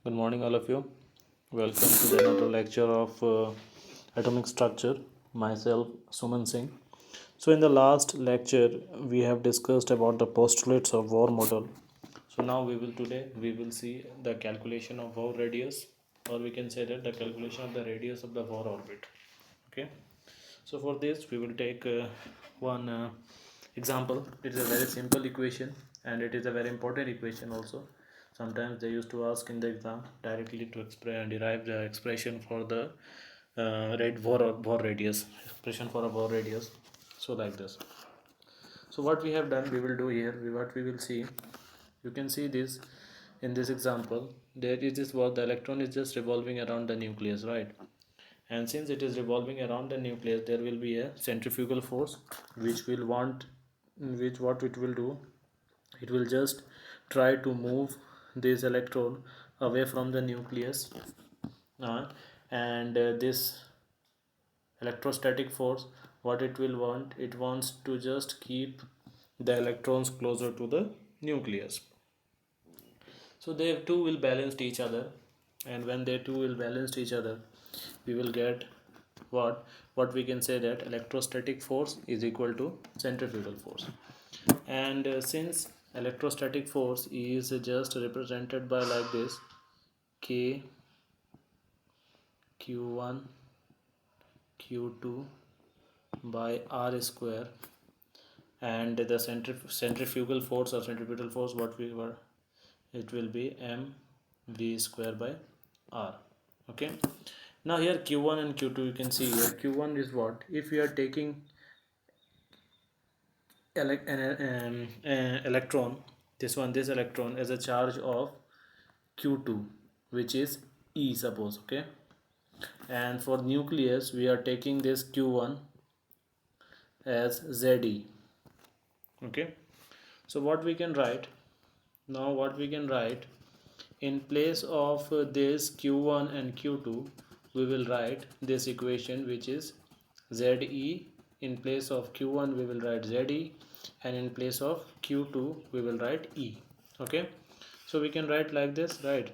Good morning, all of you. Welcome to the another lecture of atomic structure. Myself, Suman Singh. So, in the last lecture, we have discussed about the postulates of Bohr model. So now we will see the calculation of Bohr radius, or we can say that the calculation of the radius of the Bohr orbit. Okay. So for this, we will take one example. It is a very simple equation, and it is a very important equation also. Sometimes they used to ask in the exam directly to derive the expression for the Bohr radius, expression for a Bohr radius. So like this. So what we have done, we will do here. What we will see, you can see this in this example. There is this what the electron is just revolving around the nucleus, right? And since it is revolving around the nucleus, there will be a centrifugal force which will want, which what it will do, it will just try to move this electron away from the nucleus, and this electrostatic force, what it will want, it wants to just keep the electrons closer to the nucleus. So they two will balance each other, and when they two will balance each other, we will get what we can say that electrostatic force is equal to centrifugal force. And since electrostatic force is just represented by like this, k q1 q2 by r square, and the centrifugal force or centripetal force, what we were, it will be m v square by r. Okay, now here q1 and q2, you can see here q1 is what, if we are taking electron, this electron as a charge of q2, which is e, suppose. Okay, and for nucleus we are taking this q1 as ze. Okay, so what we can write now, what we can write, in place of this q1 and q2, we will write this equation, which is ze. In place of q1 we will write ze, and in place of q2 we will write e. Okay, so we can write like this, right?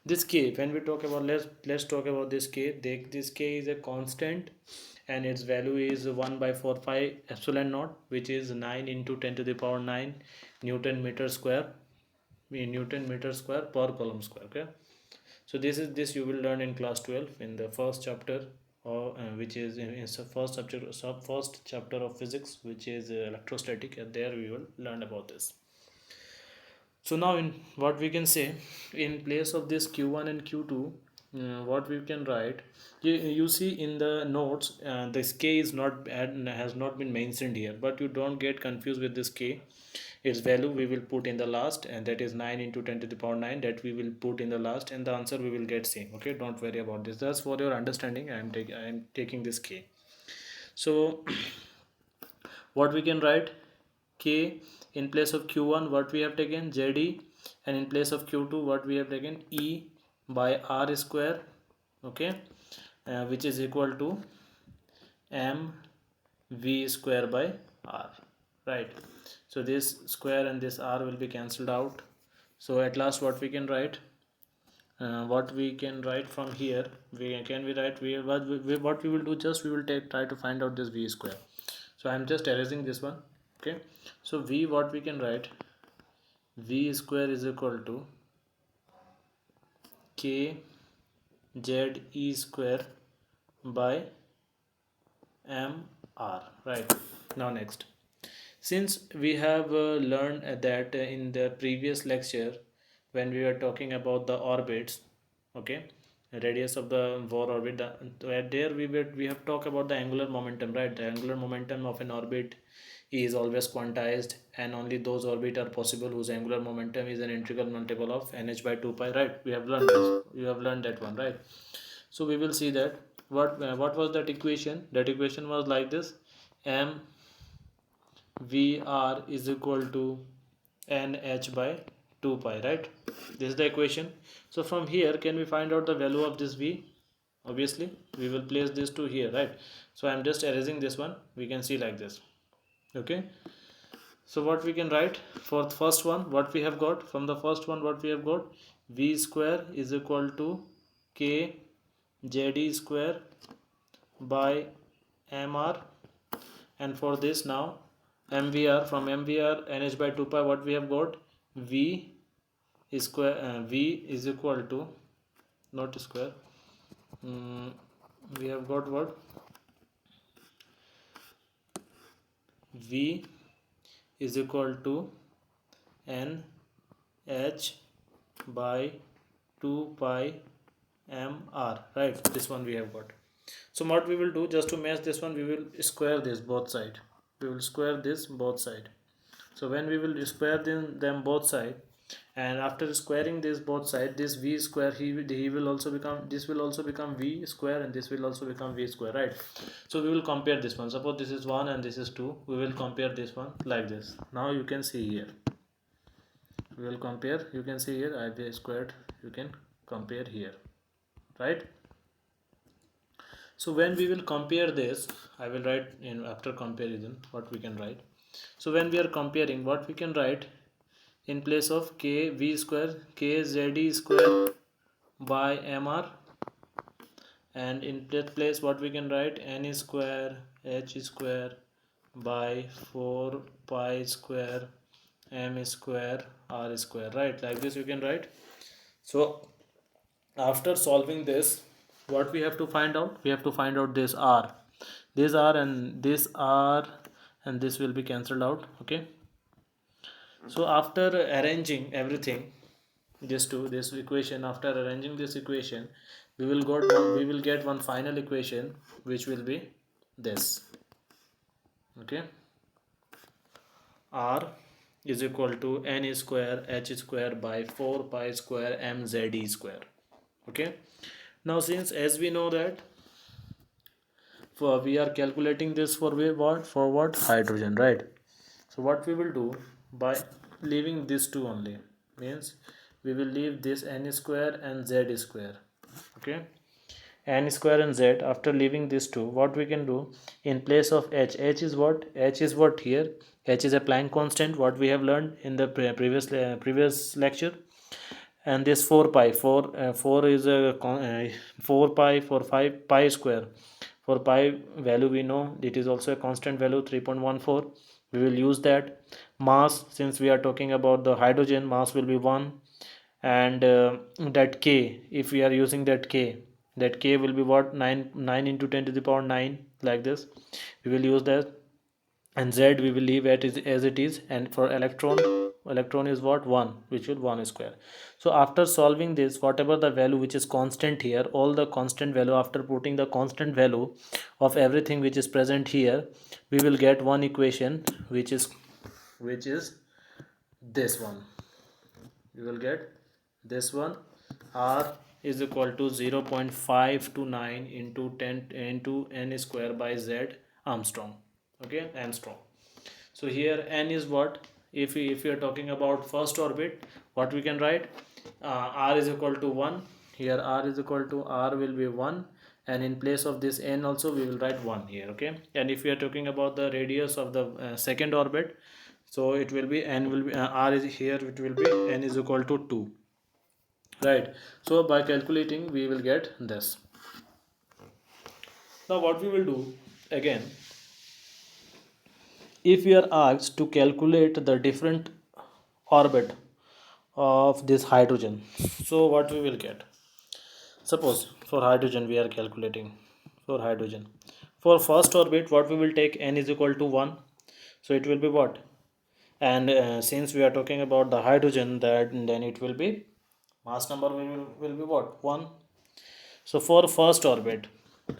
This k, when we talk about, let's talk about this k. This k is a constant, and its value is 1 by 4 pi epsilon naught, which is 9 into 10 to the power 9 newton meter square, Newton meter square per coulomb square. Okay, so this you will learn in class 12 in the first chapter, or which is in the first chapter of physics, which is electrostatic, and there we will learn about this. So now, in what we can say, in place of this q1 and q2, what we can write, you see in the notes, this k is not has not been mentioned here, but you don't get confused with this k. Its value we will put in the last, and that is 9 into 10 to the power 9, that we will put in the last, and the answer we will get same. Okay, don't worry about this, just for your understanding I am taking this k. So what we can write, k, in place of q1 what we have taken ze, and in place of q2 what we have taken e by r square. Okay, which is equal to m v square by r, right? So this square and this r will be cancelled out. So at last what we can write, what we can write from here, what we will do, just we will try to find out this v square. So I am just erasing this one. Okay, so v, what we can write, v square is equal to k z e square by m r, right? Now next, since we have learned that in the previous lecture, when we were talking about the orbits, okay, radius of the Bohr orbit, there we have talked about the angular momentum, right? The angular momentum of an orbit is always quantized, and only those orbits are possible whose angular momentum is an integral multiple of nh by 2 pi, right? We have learned this, you have learned that one, right? So we will see that what was that equation. That equation was like this: m vr is equal to nh by 2 pi, right? This is the equation. So from here, can we find out the value of this v? Obviously we will place this 2 here, right? So I am just erasing this one. We can see like this. Okay, So what we can write for the first one, what we have got from the first one, what we have got, V square is equal to K ZD square by MR. And for this now, MVR, from MVR NH by 2 pi, what we have got, V square, V is equal to, not square, we have got what, V is equal to NH by 2 pi MR, right? This one we have got. So what we will do, just to match this one, we will square this both side. We will square this both side. So when we will square them both side, and after squaring this both side, this V square, he will also become, this will also become V square, and this will also become V square, right? So we will compare this one. Suppose this is 1 and this is 2. We will compare this one like this. Now you can see here. We will compare. You can see here I squared. You can compare here, right? So when we will compare this, I will write in after comparison what we can write. So when we are comparing, what we can write, in place of K V square, K ZD square by MR, and in that place what we can write, N square H square by 4 pi square M square R square, right? Like this you can write. So after solving this, what we have to find out, we have to find out this R, this R, and this R, and this will be cancelled out. Okay, so after arranging everything, this equation, after arranging this equation, we will get one final equation, which will be this. Okay, R is equal to N square H square by 4 pi square MZE square. Okay, now since as we know that we are calculating this for what, hydrogen, right? So what we will do, by leaving this two only, means we will leave this N square and Z square. Okay, N square and Z, after leaving this two, what we can do, in place of H is what, here, H is a Planck constant, what we have learned in the previous lecture. And this 4 pi, 4 is a 4 pi for 5 pi square. For pi value we know it is also a constant value, 3.14. We will use that. Mass, since we are talking about the hydrogen, mass will be 1. And that K, if we are using that K will be what, 9 into 10 to the power 9, like this we will use that. And Z we will leave it as it is. And for electron is what, 1, which will 1 square. So after solving this, whatever the value which is constant here, all the constant value, after putting the constant value of everything which is present here, we will get one equation, which is this one. We will get this one. R is equal to 0.529 into 10 into N square by Z Armstrong. Okay, Armstrong. So here N is what, if we are talking about first orbit, what we can write, R is equal to 1. Here R is equal to, R will be 1, and in place of this N also we will write 1 here. Okay, and if we are talking about the radius of the second orbit, so it will be N will be R is here, it will be N is equal to 2, right? So by calculating we will get this. Now what we will do again, if we are asked to calculate the different orbit of this hydrogen, so what we will get, suppose for hydrogen we are calculating, for hydrogen, for first orbit, what we will take, N is equal to 1, so it will be what, and since we are talking about the hydrogen, that then it will be, mass number will be what, 1. So for first orbit,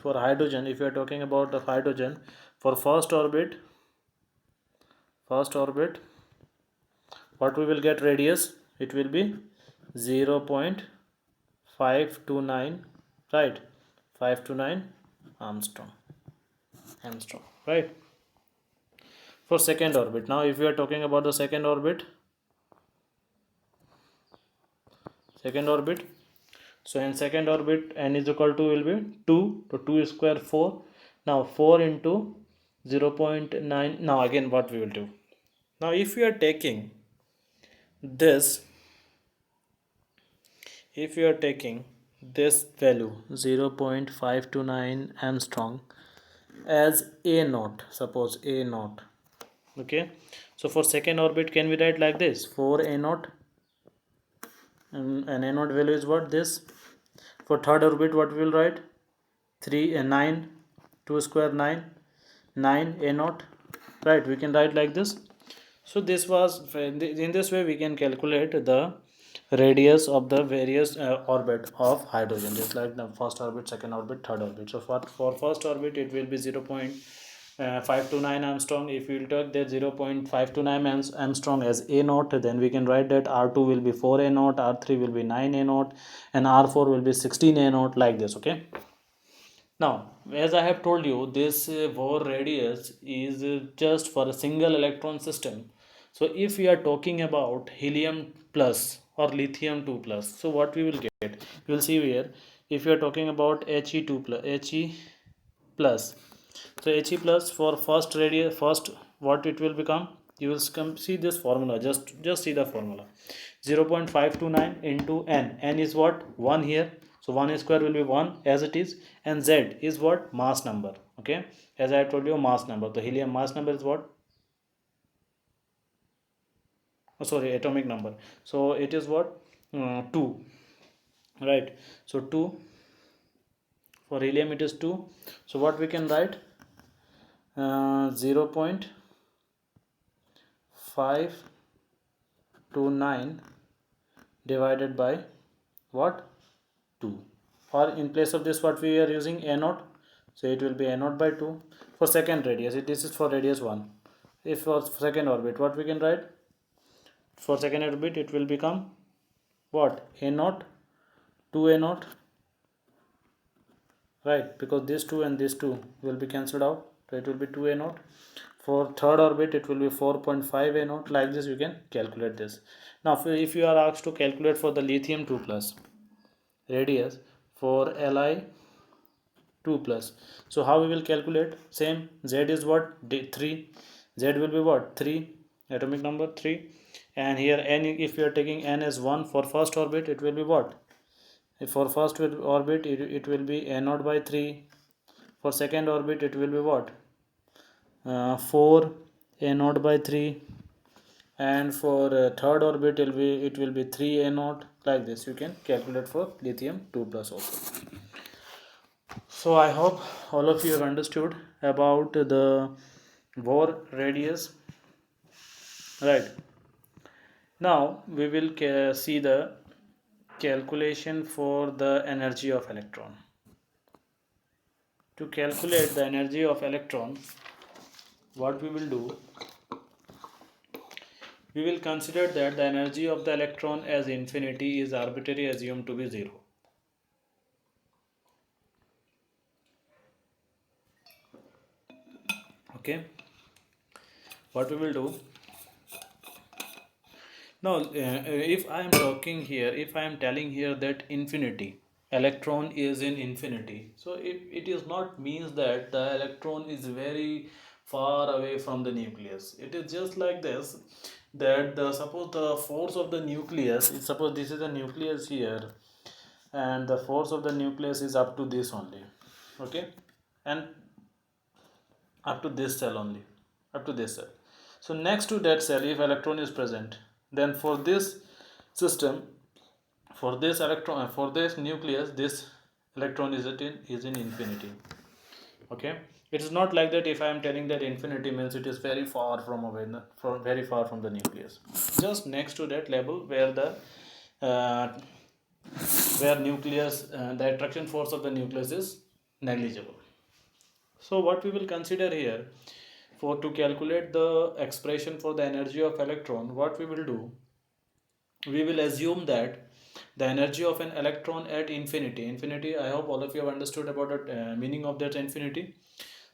for hydrogen, if you are talking about the hydrogen, for first orbit, what we will get, radius, it will be 0.529, right? 529 Armstrong, right? For second orbit, now if we are talking about the second orbit, so in second orbit, N is equal to will be 2, so 2 square 4. Now 4 into 0.9. Now again what we will do, Now if we are taking this, if you are taking this value 0.529 Armstrong as a naught, suppose a naught, okay, so for second orbit can we write like this, 4 a naught, and a naught value is what, this. For third orbit what we will write, 3 and 9, 2 square 9, 9 a naught, right, we can write like this. So this was, in this way we can calculate the radius of the various orbit of hydrogen, just like the first orbit, second orbit, third orbit. So for first orbit it will be 0.529 Armstrong. If we will take that 0.529 Armstrong as a naught, then we can write that R2 will be 4 a naught, R3 will be 9 a naught, and R4 will be 16 a naught, like this, okay. Now, as I have told you, this Bohr radius is just for a single electron system. So, if we are talking about helium plus or lithium 2 plus, so what we will get? You will see here, if you are talking about He2 plus, He plus. So He plus for first radius, first what it will become? You will come see this formula. Just see the formula. 0.529 into n. N is what? 1 here. So 1 square will be 1 as it is, and Z is what? Mass number. Okay. As I told you, mass number. The helium mass number is what? Oh, sorry, atomic number. So it is what? 2. Right. So 2. For helium it is 2. So what we can write? 0.529 divided by what? 2. Or in place of this what we are using, a naught, so it will be a naught by 2. For second radius, this is for radius 1. If for second orbit what we can write, for second orbit it will become what? A naught, 2 a naught, right, because this 2 and this 2 will be cancelled out, so it will be 2 a naught. For third orbit it will be 4.5 a naught, like this you can calculate this. Now if you are asked to calculate for the lithium 2 plus radius for Li 2 plus, so how we will calculate? Same, Z is what? 3. Z will be what? 3, atomic number 3. And here n, if you are taking n as 1, for first orbit it will be what? For first orbit it will be a naught by 3. For second orbit it will be what? 4 a naught by 3. And for third orbit it will be 3 a naught, like this you can calculate for lithium 2 plus also. So I hope all of you have understood about the Bohr radius, right. Now we will see the calculation for the energy of electron. To calculate the energy of electron, what we will do, we will consider that the energy of the electron as infinity is arbitrarily assumed to be 0. Okay, what we will do now, if I am talking here, if I am telling here that infinity, electron is in infinity, so it is not means that the electron is very far away from the nucleus. It is just like this, that suppose the force of the nucleus, suppose this is the nucleus here, and the force of the nucleus is up to this only, okay, and up to this cell only, up to this cell. So next to that cell, if electron is present, then for this system, for this electron, for this nucleus, this electron is in infinity. Okay, it is not like that. If I am telling that infinity means it is very far from away, from very far from the nucleus, just next to that level where the uh, where nucleus, the attraction force of the nucleus is negligible. So what we will consider here, for to calculate the expression for the energy of electron, what we will do, we will assume that the energy of an electron at infinity, I hope all of you have understood about the meaning of that infinity.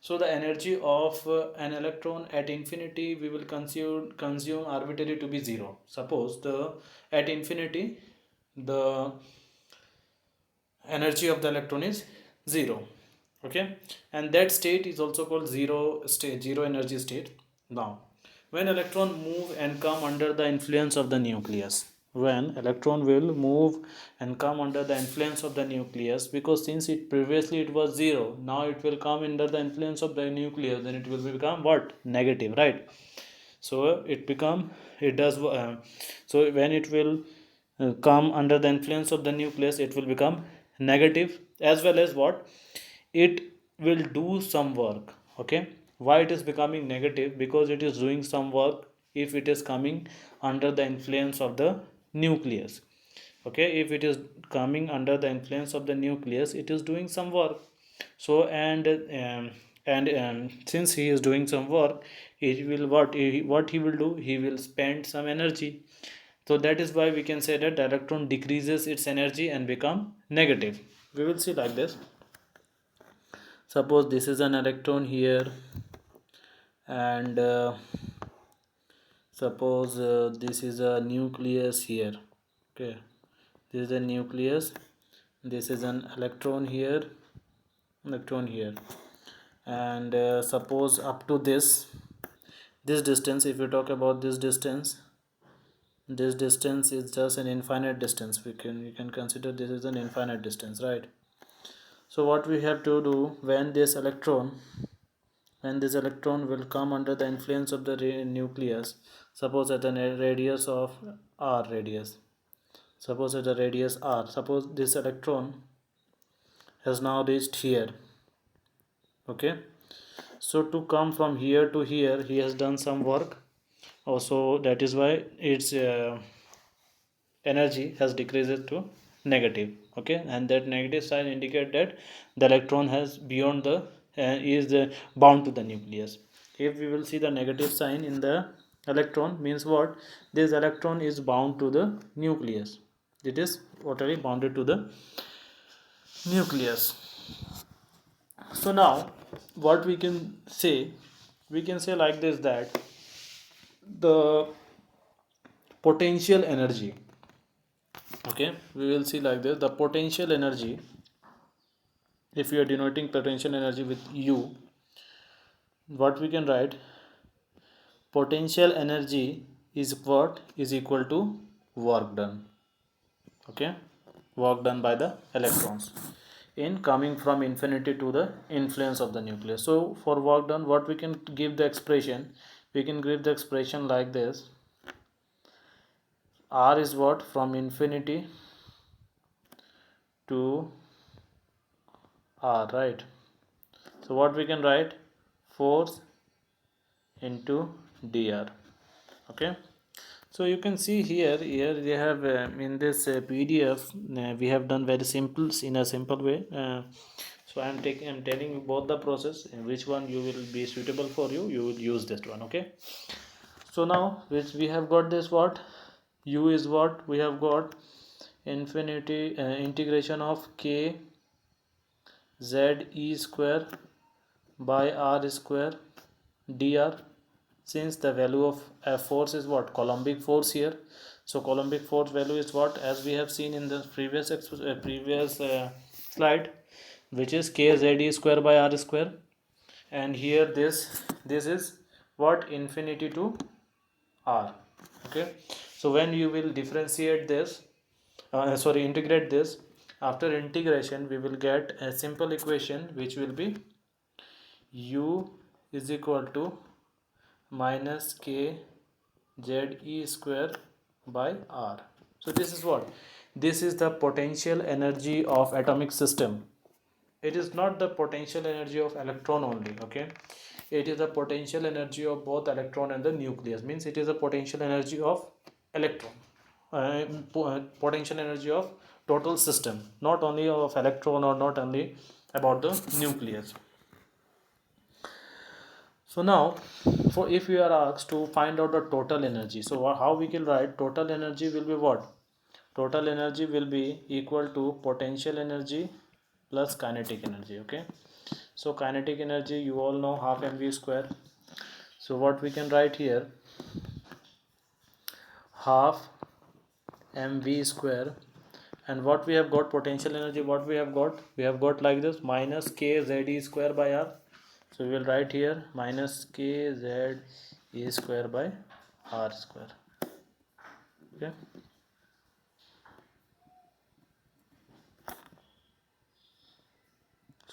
So the energy of an electron at infinity, we will consume arbitrary to be 0. Suppose the at infinity the energy of the electron is 0, okay, and that state is also called zero state, zero energy state. Now when electron move and come under the influence of the nucleus. When electron will move and come under the influence of the nucleus, because since it previously it was zero, now it will come under the influence of the nucleus, then it will become what, negative, right? So it become, it does so when it will come under the influence of the nucleus, it will become negative, as well as what, it will do some work. Okay, why it is becoming negative? Because it is doing some work if it is coming under the influence of the nucleus. Okay, if it is coming under the influence of the nucleus, it is doing some work. So and since he is doing some work, he will what he will do, he will spend some energy. So that is why we can say that the electron decreases its energy and become negative. We will see like this. Suppose this is an electron here, and suppose this is a nucleus here. Okay, this is a nucleus, this is an electron here, electron here, and suppose up to this distance, if you talk about this distance is just an infinite distance. We can consider this is an infinite distance, right? So what we have to do, when this electron will come under the influence of the nucleus, suppose at a radius of r radius, suppose at a radius r, suppose this electron has now reached here. Okay, so to come from here to here, he has done some work also. That is why its energy has decreased to negative. Okay, and that negative sign indicate that the electron has beyond the is bound to the nucleus. If we will see the negative sign in the electron, means what, this electron is bound to the nucleus, it is totally bounded to the nucleus. So now what we can say, we can say like this, that the potential energy, okay, we will see like this, the potential energy, if we are denoting potential energy with u, what we can write, potential energy is what, is equal to work done. Okay, work done by the electrons in coming from infinity to the influence of the nucleus. So for work done, what we can give the expression, we can give the expression like this, r is what, from infinity to r, right? So what we can write, force into dr. Okay, so you can see here they have in this pdf, we have done very simple, in a simple way. So I'm telling you both the process, which one you will be suitable for you, you will use this one. Okay, so now which we have got this, what, u is what, we have got infinity integration of k z e square by r square dr. Since the value of force is what, coulombic force here, so coulombic force value is what, as we have seen in the previous slide, which is kZe square by r square. And here this is what, infinity to r. Okay, so when you will differentiate this, integrate this, after integration we will get a simple equation, which will be u is equal to minus k ze square by r. So this is what, this is the potential energy of atomic system. It is not the potential energy of electron only. Okay, it is the potential energy of both electron and the nucleus, means it is a potential energy of electron, potential energy of total system, not only of electron or not only about the nucleus. So now, for if we are asked to find out the total energy, so how we can write, total energy will be what, total energy will be equal to potential energy plus kinetic energy. Okay, so kinetic energy, you all know, half mv square. So what we can write here, half mv square, and what we have got, potential energy, what we have got, we have got like this, minus k z e square by r. So we will write here minus k z E square by R square. Okay.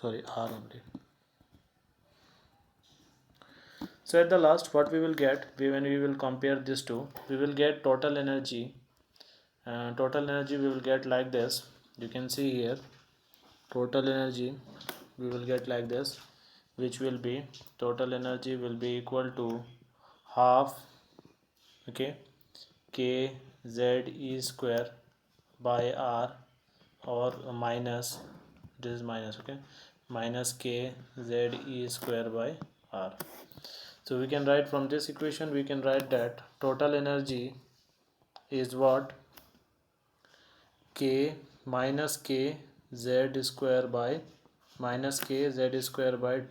Sorry, R only. So at the last, what we will get, when we will compare these two, we will get total energy. Total energy we will get like this. You can see here, total energy we will get like this, which will be, total energy will be equal to half, okay, k z e square by r, or minus, this is minus, okay, minus k z e square by r. So we can write from this equation, we can write that total energy is what, k minus k z square by, minus k z square by 2